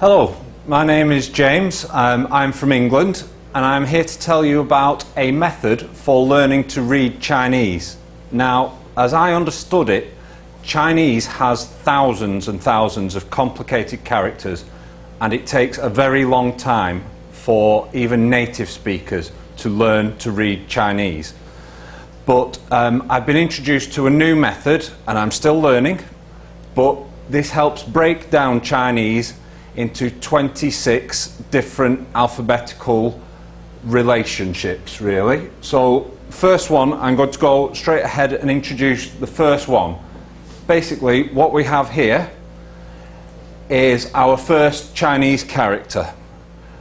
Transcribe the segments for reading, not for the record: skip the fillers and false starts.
Hello, my name is James. I'm from England and I'm here to tell you about a method for learning to read Chinese. Now, as I understood it, Chinese has thousands and thousands of complicated characters and it takes a very long time for even native speakers to learn to read Chinese. But I've been introduced to a new method and I'm still learning, but this helps break down Chinese into 26 different alphabetical relationships, really. So first one, I'm going to go straight ahead and introduce the first one. Basically what we have here is our first Chinese character.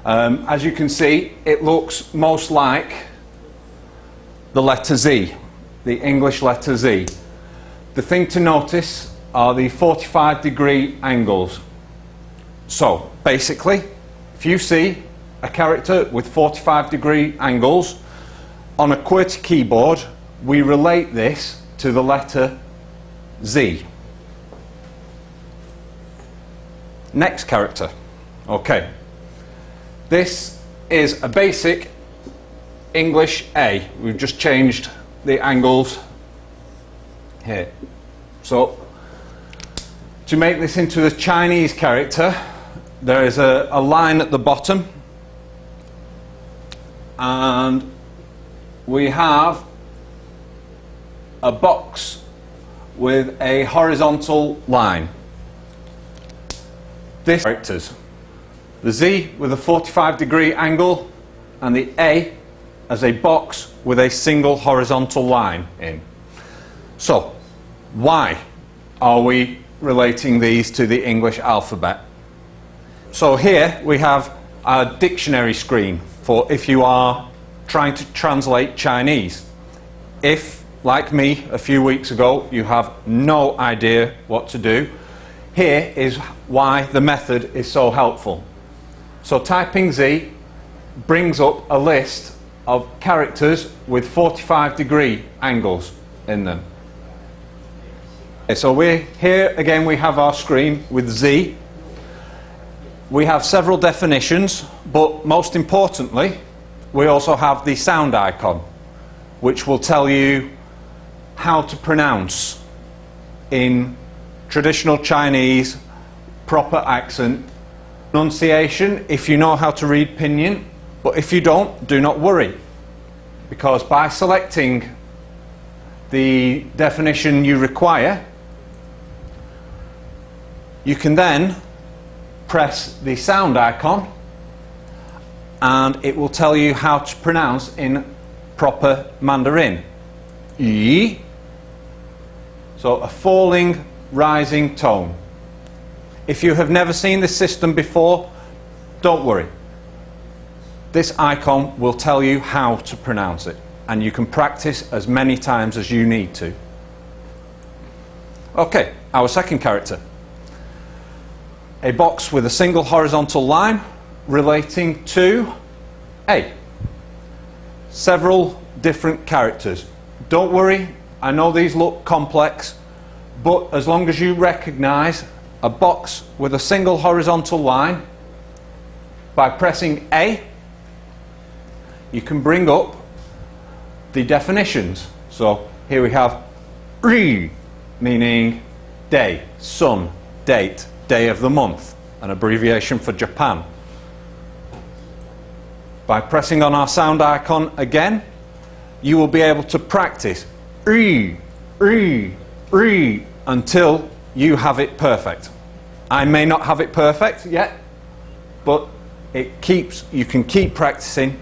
As you can see, it looks most like the letter Z, the English letter Z. The thing to notice are the 45-degree angles. So basically, if you see a character with 45-degree angles on a QWERTY keyboard, we relate this to the letter Z. Next character. Okay. This is a basic English A. We've just changed the angles here. So to make this into the Chinese character, there is a line at the bottom and we have a box with a horizontal line. This characters, the Z with a 45-degree angle and the A as a box with a single horizontal line in. So why are we relating these to the English alphabet? So here we have a dictionary screen for if you are trying to translate Chinese. If, like me a few weeks ago, you have no idea what to do, here is why the method is so helpful. So typing Z brings up a list of characters with 45-degree angles in them. Okay, so here again we have our screen with Z. We have several definitions, but most importantly we also have the sound icon, which will tell you how to pronounce in traditional Chinese, proper accent, pronunciation if you know how to read pinyin, but if you don't, do not worry, because by selecting the definition you require, you can then press the sound icon and it will tell you how to pronounce in proper Mandarin. Yi. So a falling, rising tone. If you have never seen this system before, don't worry. This icon will tell you how to pronounce it and you can practice as many times as you need to. Okay, our second character. A box with a single horizontal line relating to A. Several different characters. Don't worry, I know these look complex, but as long as you recognize a box with a single horizontal line, by pressing A, you can bring up the definitions. So here we have Ri, meaning day, sun, date, day of the month, an abbreviation for Japan. By pressing on our sound icon again, you will be able to practice Ri, Ri, Ri until you have it perfect. I may not have it perfect yet, but you can keep practicing.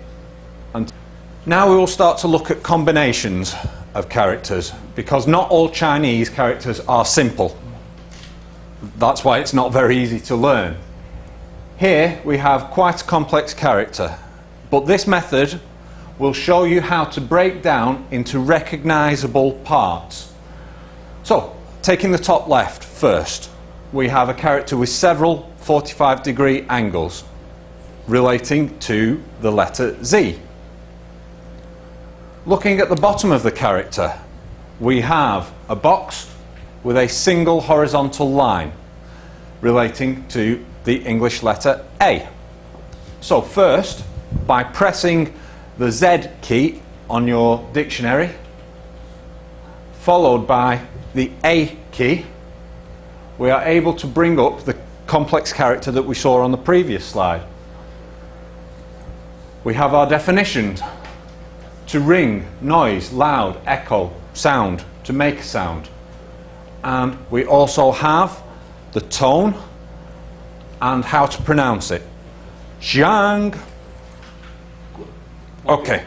Now we will start to look at combinations of characters, because not all Chinese characters are simple. That's why it's not very easy to learn. Here we have quite a complex character, but this method will show you how to break down into recognizable parts. So, taking the top left first, we have a character with several 45-degree angles relating to the letter Z. Looking at the bottom of the character, we have a box with a single horizontal line relating to the English letter A. So first, by pressing the Z key on your dictionary, followed by the A key, we are able to bring up the complex character that we saw on the previous slide. We have our definitions: to ring, noise, loud, echo, sound, to make a sound. And we also have the tone and how to pronounce it. Zhang. Okay,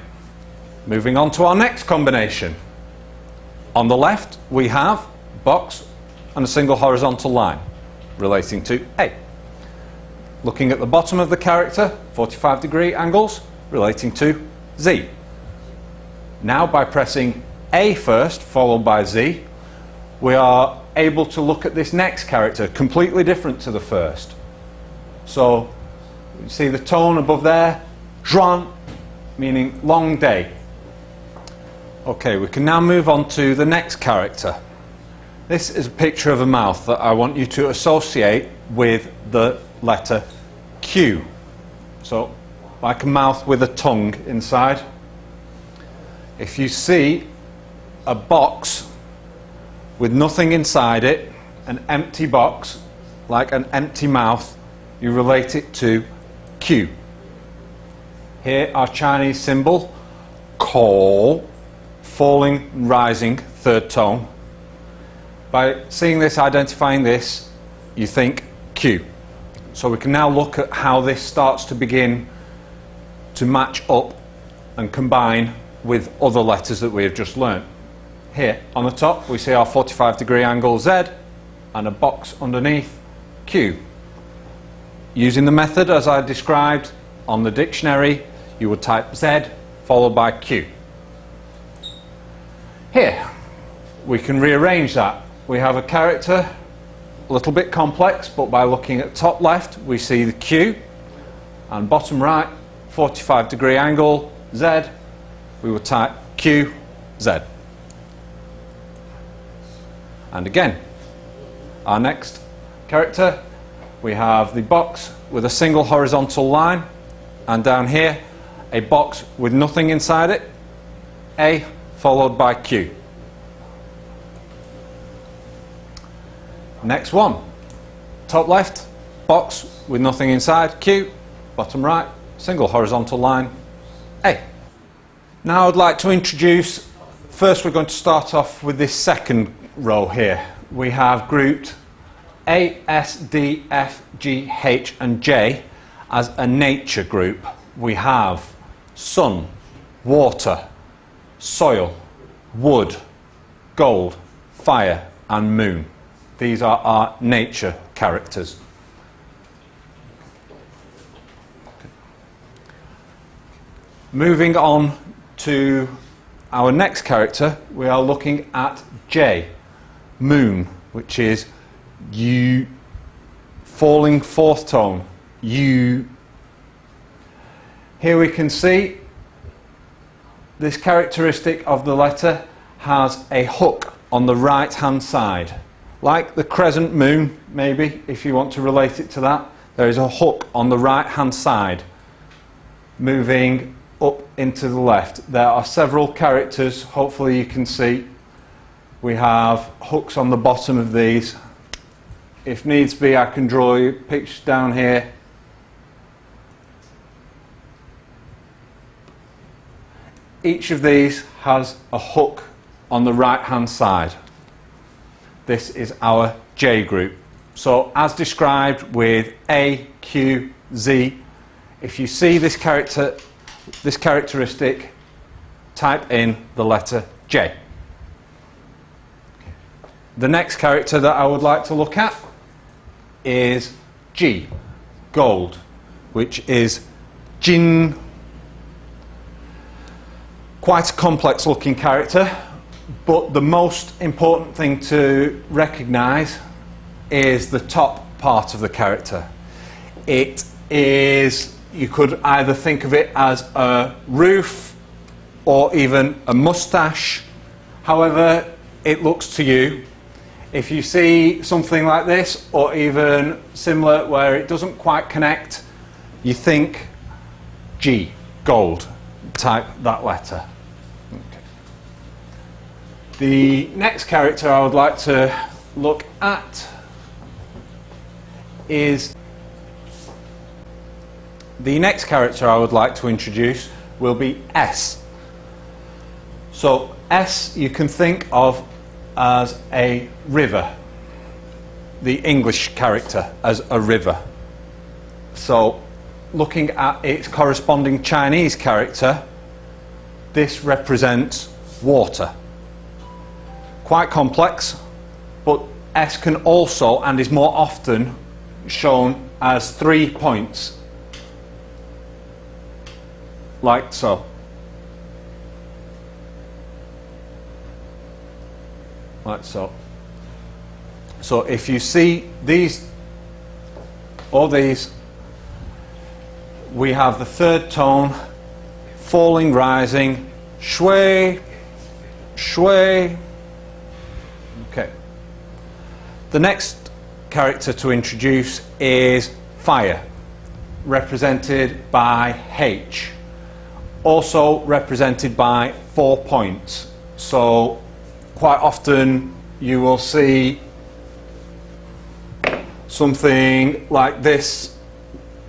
moving on to our next combination. On the left we have box and a single horizontal line relating to A. Looking at the bottom of the character, 45-degree angles relating to Z. Now by pressing A first, followed by Z, we are able to look at this next character, completely different to the first. So, you see the tone above there, Zhuan, meaning long day. Okay, we can now move on to the next character. This is a picture of a mouth that I want you to associate with the letter Q. So, like a mouth with a tongue inside. If you see a box with nothing inside it, an empty box, like an empty mouth, you relate it to Q. Here our Chinese symbol, Ko, falling and rising, third tone. By seeing this, identifying this, you think Q. So we can now look at how this starts to begin to match up and combine with other letters that we have just learnt. Here on the top we see our 45-degree angle Z and a box underneath, Q. Using the method as I described on the dictionary, you would type Z followed by Q. Here we can rearrange that. We have a character a little bit complex, but by looking at top left we see the Q, and bottom right 45-degree angle Z, we would type Q, Z. And again, our next character, we have the box with a single horizontal line, and down here a box with nothing inside it, A followed by Q. Next one, top left, box with nothing inside, Q, bottom right, single horizontal line, A. Now I'd like to introduce, first we're going to start off with this second row here. We have grouped A, S, D, F, G, H and J as a nature group. We have sun, water, soil, wood, gold, fire and moon. These are our nature characters. Moving on to our next character, we are looking at J, moon, which is U, falling fourth tone, U. Here we can see this characteristic of the letter has a hook on the right hand side. Like the crescent moon, maybe, if you want to relate it to that, there is a hook on the right hand side moving up into the left. There are several characters, hopefully you can see. We have hooks on the bottom of these. If needs be, I can draw you pictures down here. Each of these has a hook on the right hand side. This is our J group. So as described with A, Q, Z, if you see this characteristic, type in the letter J. The next character that I would like to look at is G, gold, which is Jin. Quite a complex looking character, but the most important thing to recognise is the top part of the character. It is, you could either think of it as a roof or even a moustache, however it looks to you. If you see something like this, or even similar where it doesn't quite connect, you think G, gold, type that letter. Okay. The next character I would like to look at is the next character I would like to introduce will be S. So S you can think of as a river, the English character as a river. So looking at its corresponding Chinese character, this represents water. Quite complex, but S can also and is more often shown as 3 points, like so. Like so. So if you see these or these, we have the third tone, falling, rising, shui, shui. Okay. The next character to introduce is fire, represented by H, also represented by 4 points. So quite often you will see something like this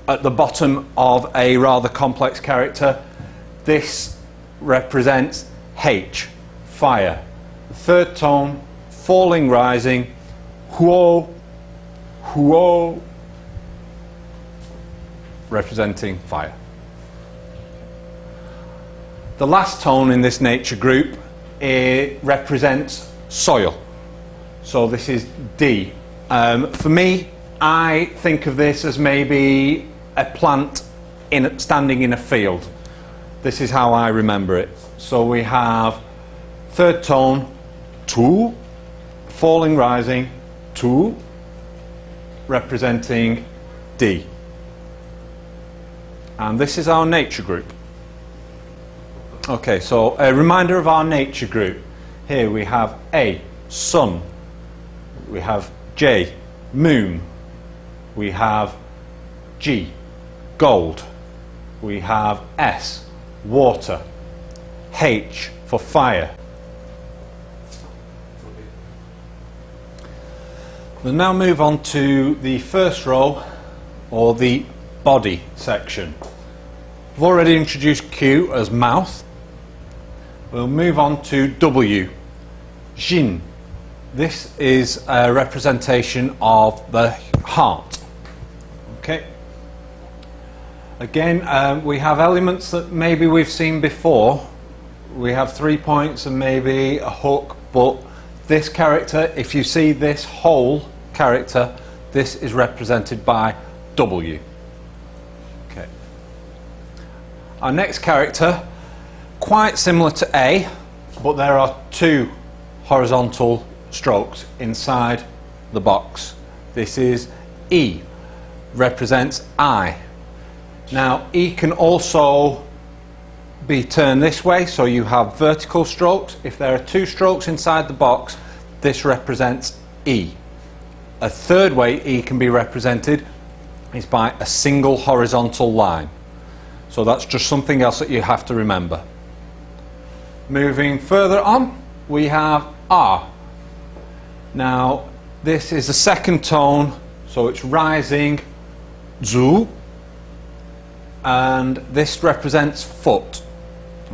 at the bottom of a rather complex character. This represents H, fire. Third tone, falling, rising, huo, huo, representing fire. The last tone in this nature group, it represents soil. So this is D. For me, I think of this as maybe a plant standing in a field. This is how I remember it. So we have third tone, tu, falling, rising, tu, representing D. And this is our nature group. Okay, so a reminder of our nature group. Here we have A, sun. We have J, moon. We have G, gold. We have S, water. H for fire. We'll now move on to the first row, or the body section. We've already introduced Q as mouth. We'll move on to W, Jin. This is a representation of the heart. Okay. Again, we have elements that maybe we've seen before. We have 3 points and maybe a hook, but this character, if you see this whole character, this is represented by W. Okay. Our next character, quite similar to A, but there are 2 horizontal strokes inside the box. This is E, represents I. Now E can also be turned this way, so you have vertical strokes. If there are 2 strokes inside the box, this represents E. A third way E can be represented is by a single horizontal line. So that's just something else that you have to remember. Moving further on, we have R. Now this is the second tone, so it's rising, zu, and this represents foot.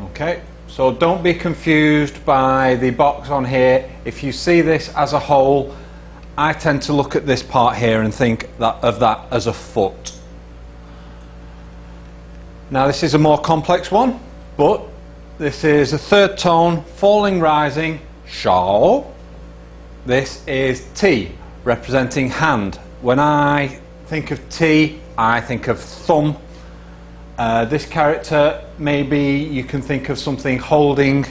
Okay, so don't be confused by the box on here. If you see this as a whole, I tend to look at this part here and think of that as a foot. Now this is a more complex one, but this is a third tone, falling, rising, shao. This is T, representing hand. When I think of T, I think of thumb. This character, maybe you can think of something holding.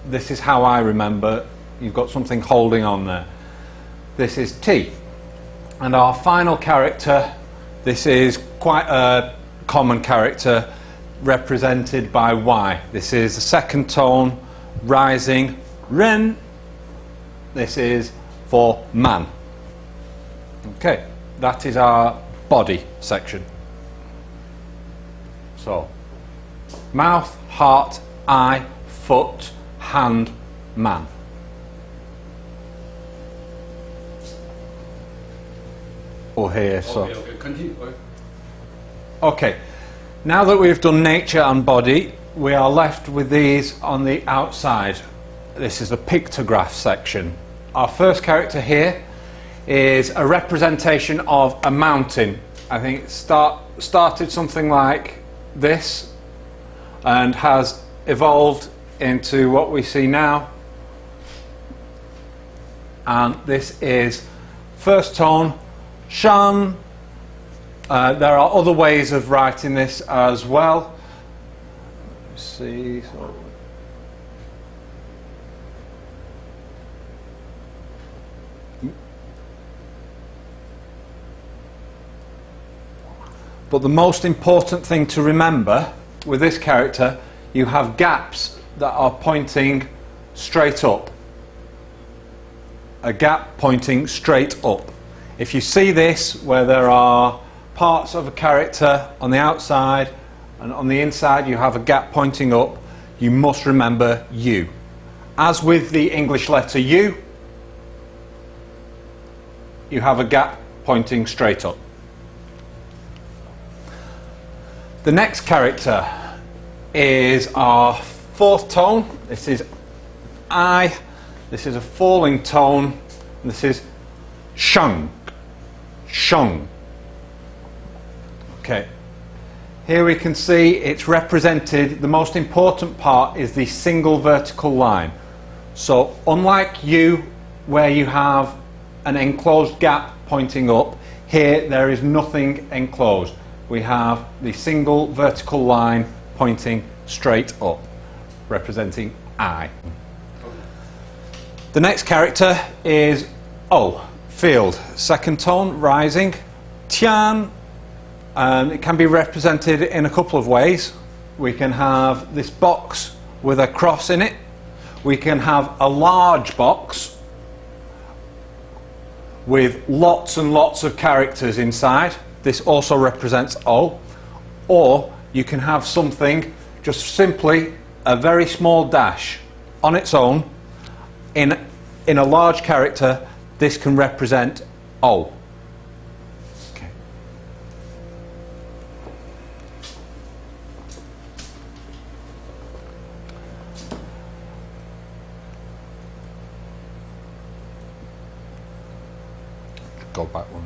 This is how I remember. You've got something holding on there. This is T. And our final character, this is quite a common character, represented by Y. This is the second tone, rising, ren. This is for man. Okay, that is our body section. So, mouth, heart, eye, foot, hand, man. Or here, so. Okay, continue. Okay, now that we've done nature and body, we are left with these on the outside. This is the pictograph section. Our first character here is a representation of a mountain. I think it started something like this and has evolved into what we see now. And this is first tone, shan. There are other ways of writing this as well. Let's see. But the most important thing to remember with this character, you have gaps that are pointing straight up. A gap pointing straight up. If you see this, where there are parts of a character on the outside and on the inside you have a gap pointing up, you must remember U. As with the English letter U, you have a gap pointing straight up. The next character is our fourth tone. This is I. This is a falling tone. And this is shung. Shung. Okay. Here we can see it's represented. The most important part is the single vertical line. So unlike U, where you have an enclosed gap pointing up, here there is nothing enclosed. We have the single vertical line pointing straight up, representing I. The next character is O, field. Second tone, rising. Tian, it can be represented in a couple of ways. We can have this box with a cross in it. We can have a large box with lots and lots of characters inside. This also represents O. Or you can have something, just simply a very small dash on its own. In a large character, this can represent O. Okay. Go back one.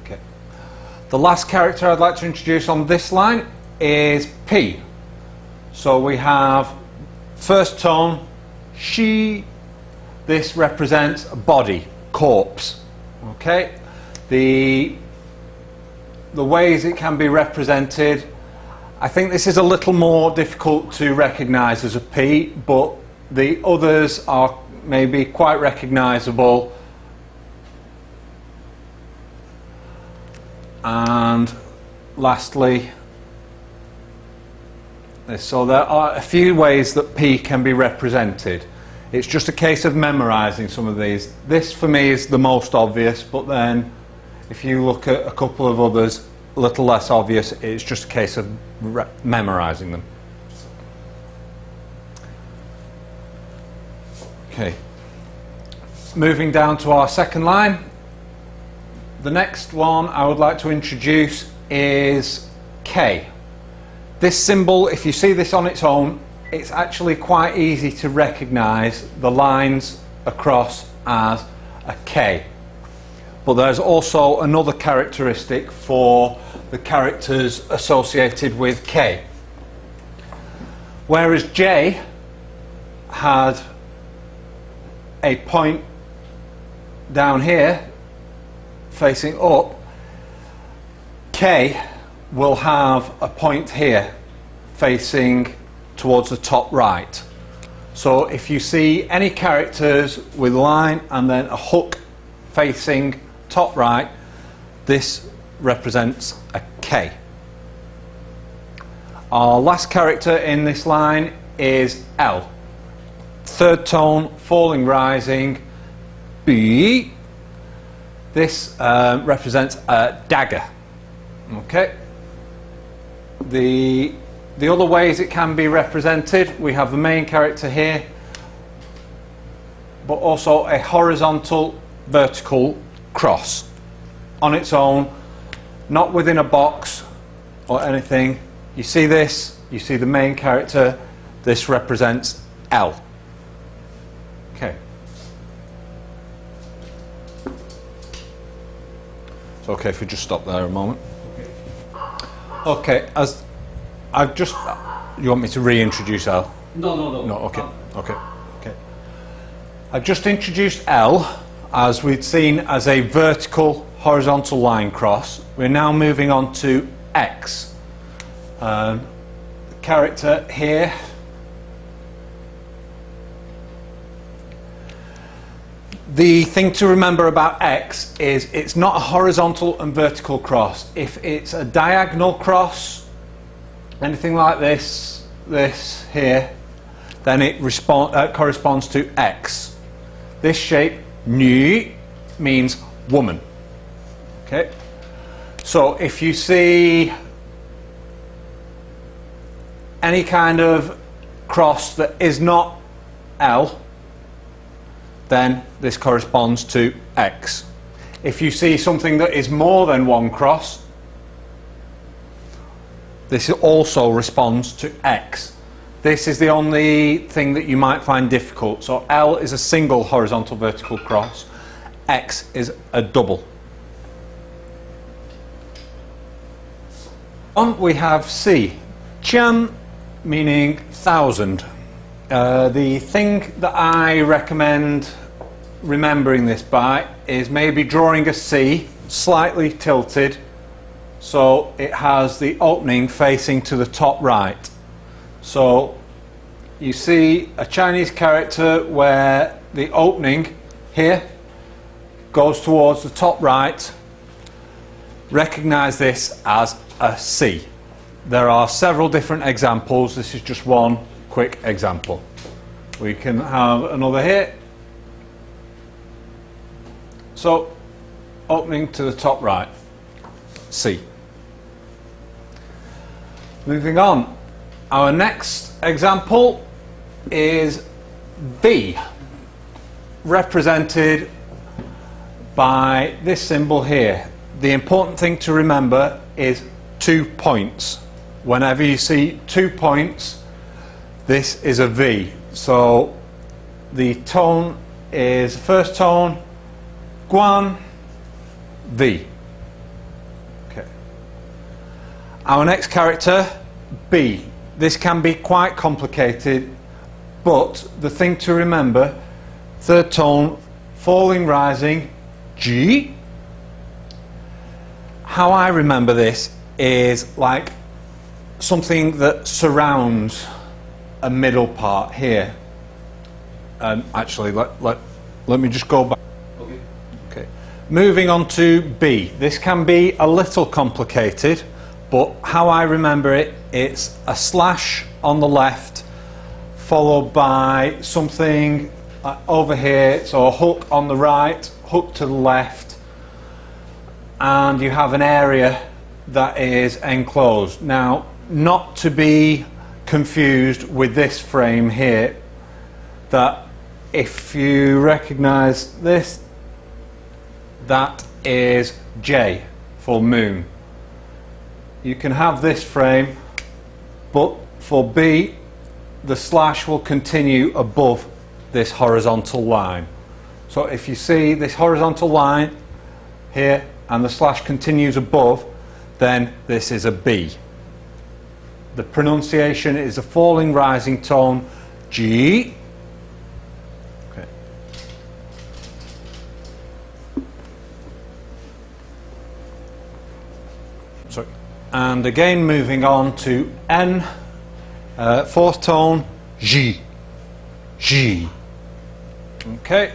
Okay. The last character I'd like to introduce on this line is P. So we have first tone, she. This represents a body, corpse. Okay. The ways it can be represented, I think this is a little more difficult to recognise as a P, but the others are maybe quite recognisable. And lastly, so there are a few ways that P can be represented. It's just a case of memorising some of these. This for me is the most obvious, but then if you look at a couple of others, a little less obvious, it's just a case of memorising them. Okay. Moving down to our second line. The next one I would like to introduce is K. This symbol, if you see this on its own, it's actually quite easy to recognise the lines across as a K. But there's also another characteristic for the characters associated with K. Whereas J had a point down here facing up, K will have a point here facing towards the top right. So if you see any characters with line and then a hook facing top right, this represents a K. Our last character in this line is L. third tone, falling, rising, B. This represents a dagger. Okay. The other ways it can be represented, we have the main character here, but also a horizontal, vertical cross on its own, not within a box or anything. You see this, you see the main character, this represents L. Okay. It's okay if you just stop there a moment. Okay, as I've just, you want me to reintroduce L? No. No, okay. I've just introduced L, as we'd seen, as a vertical horizontal line cross. We're now moving on to X. The character here, the thing to remember about X is it's not a horizontal and vertical cross. If it's a diagonal cross, anything like this here, then it corresponds to X. This shape, ny, means woman. Okay, so if you see any kind of cross that is not L, then this corresponds to X. If you see something that is more than one cross, this also responds to X. This is the only thing that you might find difficult. So L is a single horizontal vertical cross, X is a double. On we have C, Chan, meaning thousand. The thing that I recommend remembering this by is maybe drawing a C slightly tilted so it has the opening facing to the top right. So you see a Chinese character where the opening here goes towards the top right. Recognize this as a C. There are several different examples. This is just one quick example. We can have another here. So, opening to the top right, C. Moving on, our next example is V, represented by this symbol here. The important thing to remember is 2 points. Whenever you see 2 points, this is a V. So the tone is first tone, Guan, V. Okay. Our next character, B. This can be quite complicated, but the thing to remember, third tone, falling, rising, G. How I remember this is like something that surrounds a middle part here. Actually, let me just go back. Okay. Moving on to B. This can be a little complicated, but how I remember it, it's a slash on the left followed by something over here, so a hook on the right, hook to the left, and you have an area that is enclosed. Now, not to be confused with this frame here, that if you recognize this, that is J for moon. You can have this frame, but for B, the slash will continue above this horizontal line. So if you see this horizontal line here and the slash continues above, then this is a B. The pronunciation is a falling rising tone, G. Okay. Sorry. And again moving on to N, fourth tone, G. G. Okay.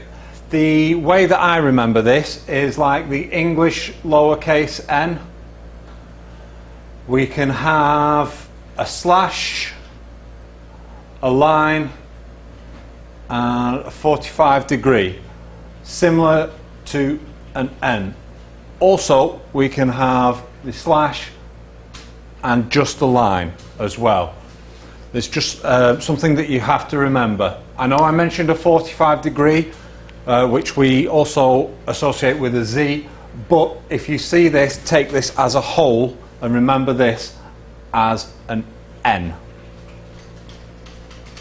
The way that I remember this is like the English lowercase n. We can have a slash, a line, and a 45 degree, similar to an N. Also, we can have the slash and just a line as well. There's just something that you have to remember. I know I mentioned a 45 degree, which we also associate with a Z, but if you see this, take this as a whole and remember this as an N.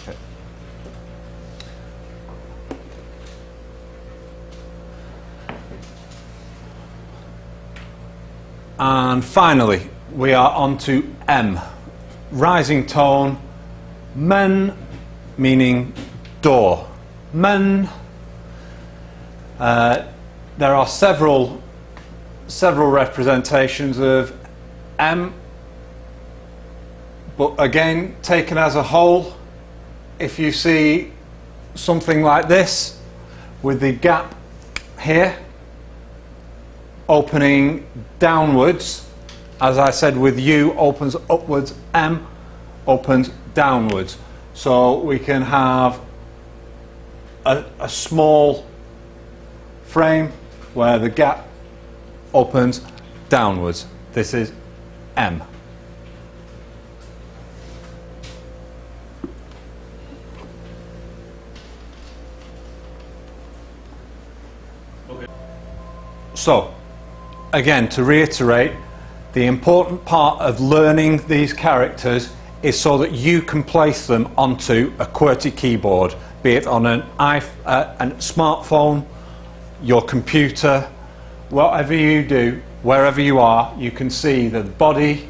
Okay. And finally, we are on to M, rising tone, men, meaning door. Men. There are several representations of M, but again, taken as a whole, if you see something like this with the gap here opening downwards, as I said with U opens upwards, M opens downwards. So we can have a small frame where the gap opens downwards. This is M. Okay. So, again, to reiterate, the important part of learning these characters is so that you can place them onto a QWERTY keyboard, be it on a smartphone, your computer, whatever you do, wherever you are, you can see the body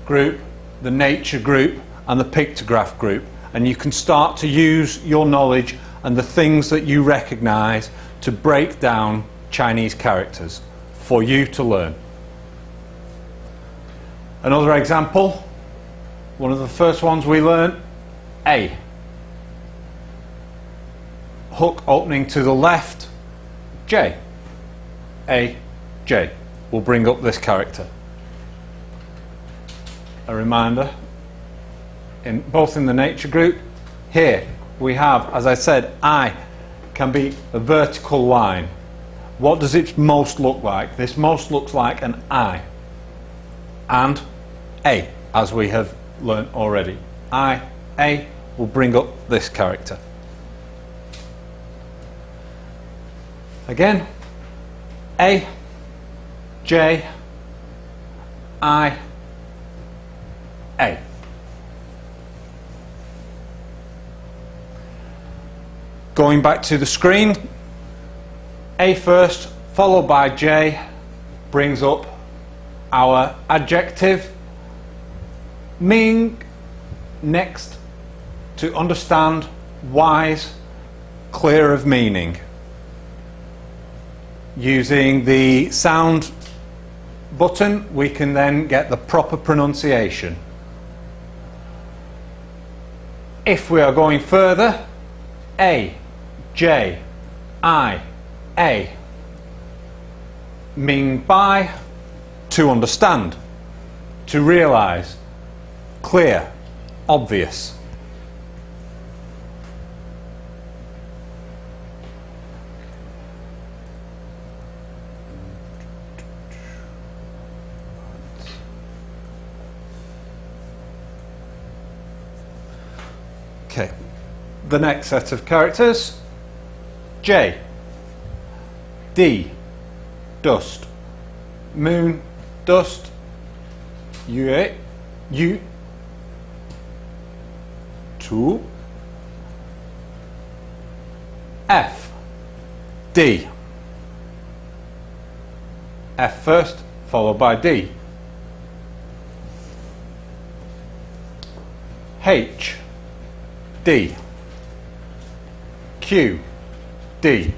group, the nature group, and the pictograph group, and you can start to use your knowledge and the things that you recognize to break down Chinese characters for you to learn. Another example, one of the first ones we learned, A. Hook opening to the left, J. A, J. We'll bring up this character. A reminder, both in the nature group, here we have, as I said, I can be a vertical line. What does it most look like? This most looks like an I. And A, as we have learnt already. I, A, will bring up this character. Again, A, J, I, A. Going back to the screen, A first, followed by J, brings up our adjective, meaning next to understand, wise, clear of meaning. Using the sound button, we can then get the proper pronunciation. If we are going further, A, J, I, A, mean by, to understand, to realize, clear, obvious. Okay, the next set of characters, J, D, dust, moon, dust, U, two, F, D, F first, followed by D, H, D, Q, D,